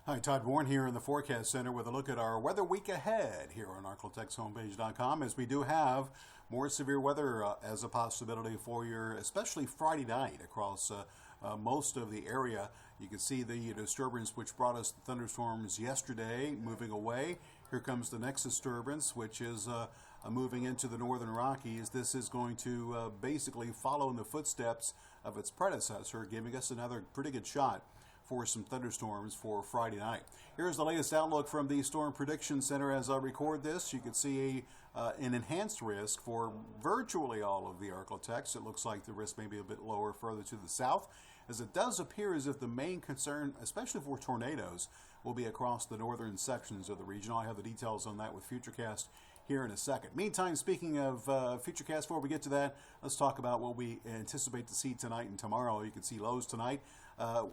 Hi, Todd Warren here in the Forecast Center with a look at our weather week ahead here on ArkLaTexHomepage.com, as we do have more severe weather as a possibility for your, especially Friday night across most of the area. You can see the disturbance which brought us the thunderstorms yesterday moving away. Here comes the next disturbance, which is moving into the northern Rockies. This is going to basically follow in the footsteps of its predecessor, giving us another pretty good shot for some thunderstorms for Friday night. Here's the latest outlook from the Storm Prediction Center as I record this. You can see an enhanced risk for virtually all of the Arklatex. It looks like the risk may be a bit lower further to the south, as it does appear as if the main concern, especially for tornadoes, will be across the northern sections of the region. I'll have the details on that with Futurecast here in a second. Meantime, speaking of Futurecast, before we get to that, let's talk about what we anticipate to see tonight and tomorrow. You can see lows tonight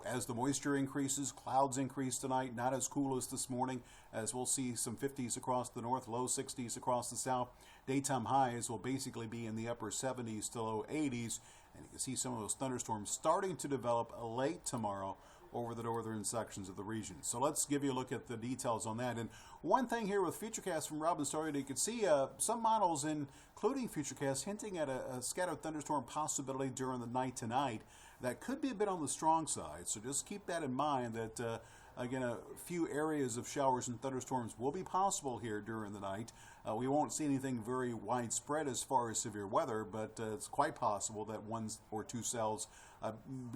as the moisture increases, clouds increase tonight, not as cool as this morning, as we'll see some 50s across the north, low 60s across the south. Daytime highs will basically be in the upper 70s to low 80s, and you can see some of those thunderstorms starting to develop late tomorrow over the northern sections of the region. So let's give you a look at the details on that. And one thing here with Futurecast from Robin Story, you can see some models, including Futurecast, hinting at a scattered thunderstorm possibility during the night tonight that could be a bit on the strong side. So just keep that in mind that, again, a few areas of showers and thunderstorms will be possible here during the night. We won't see anything very widespread as far as severe weather, but it's quite possible that one or two cells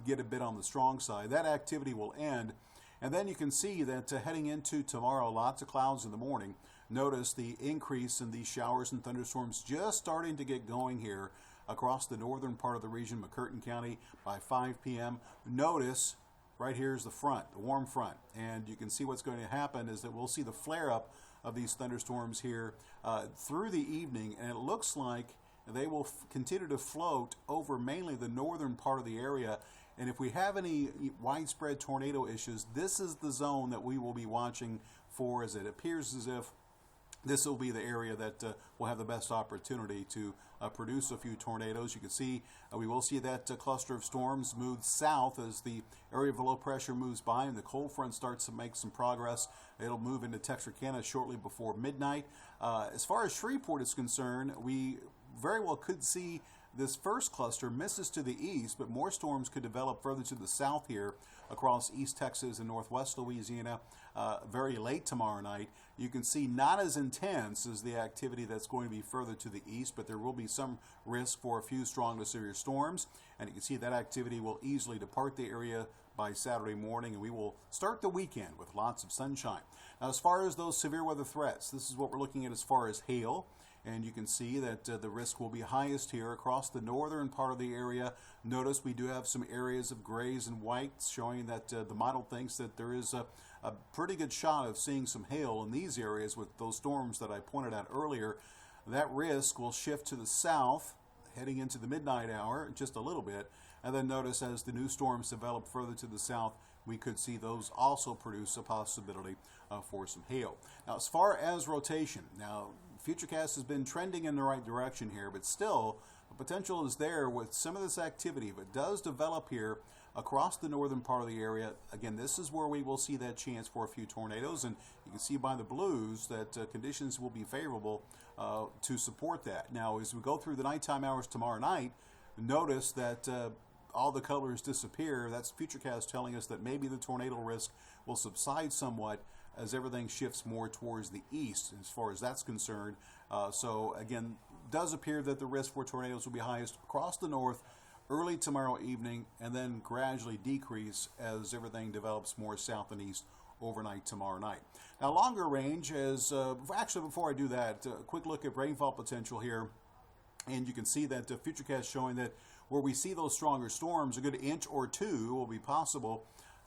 get a bit on the strong side. That activity will end. And then you can see that heading into tomorrow, lots of clouds in the morning. Notice the increase in these showers and thunderstorms just starting to get going here across the northern part of the region, McCurtain County, by 5 p.m. Notice right here is the front, the warm front, and you can see what's going to happen is that we'll see the flare-up of these thunderstorms here through the evening, and it looks like they will continue to float over mainly the northern part of the area. And if we have any widespread tornado issues, this is the zone that we will be watching for, as it appears as if this will be the area that will have the best opportunity to produce a few tornadoes. You can see we will see that cluster of storms move south as the area of low pressure moves by and the cold front starts to make some progress. It'll move into Texarkana shortly before midnight. As far as Shreveport is concerned, we very well could see this first cluster misses to the east, but more storms could develop further to the south here across East Texas and northwest Louisiana very late tomorrow night. You can see not as intense as the activity that's going to be further to the east, but there will be some risk for a few strong to severe storms, and you can see that activity will easily depart the area by Saturday morning, and we will start the weekend with lots of sunshine. Now, as far as those severe weather threats, this is what we're looking at as far as hail. And you can see that the risk will be highest here across the northern part of the area. Notice we do have some areas of grays and whites showing that the model thinks that there is a pretty good shot of seeing some hail in these areas with those storms that I pointed out earlier. That risk will shift to the south heading into the midnight hour just a little bit. And then notice as the new storms develop further to the south, we could see those also produce a possibility for some hail. Now, as far as rotation, now Futurecast has been trending in the right direction here, but still the potential is there with some of this activity. If it does develop here across the northern part of the area, again, this is where we will see that chance for a few tornadoes, and you can see by the blues that conditions will be favorable to support that. Now, as we go through the nighttime hours tomorrow night, notice that all the colors disappear. That's Futurecast telling us that maybe the tornado risk will subside somewhat as everything shifts more towards the east as far as that's concerned. So again, does appear that the risk for tornadoes will be highest across the north early tomorrow evening and then gradually decrease as everything develops more south and east overnight tomorrow night. Now, longer range is, actually before I do that, a quick look at rainfall potential here. And you can see that the Futurecast showing that where we see those stronger storms, a good inch or two will be possible.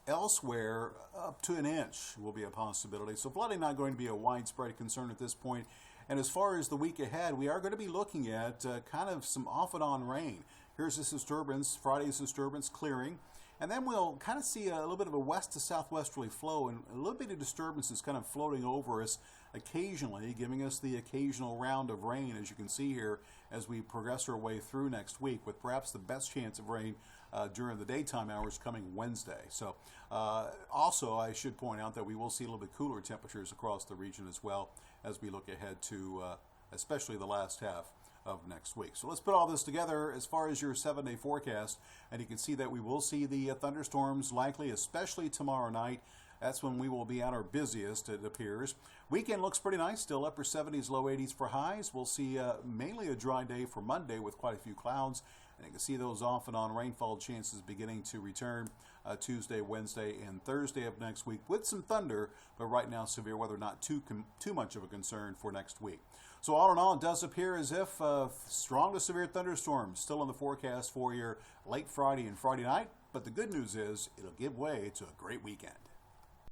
Elsewhere, up to an inch will be a possibility. So flooding not going to be a widespread concern at this point. And as far as the week ahead, we are going to be looking at kind of some off and on rain. Here's this disturbance, Friday's disturbance clearing. And then we'll kind of see a little bit of a west to southwesterly flow and a little bit of disturbances kind of floating over us occasionally, giving us the occasional round of rain, as you can see here, as we progress our way through next week, with perhaps the best chance of rain during the daytime hours coming Wednesday. So also I should point out that we will see a little bit cooler temperatures across the region as well as we look ahead to especially the last half of next week. So let's put all this together as far as your 7-day forecast, and you can see that we will see the thunderstorms likely, especially tomorrow night. That's when we will be at our busiest, it appears. Weekend looks pretty nice, still upper 70s, low 80s for highs. We'll see mainly a dry day for Monday with quite a few clouds, and you can see those off and on rainfall chances beginning to return Tuesday, Wednesday, and Thursday of next week with some thunder, but right now severe weather not too much of a concern for next week. So all in all, it does appear as if strong to severe thunderstorms still in the forecast for your late Friday and Friday night, but the good news is it'll give way to a great weekend.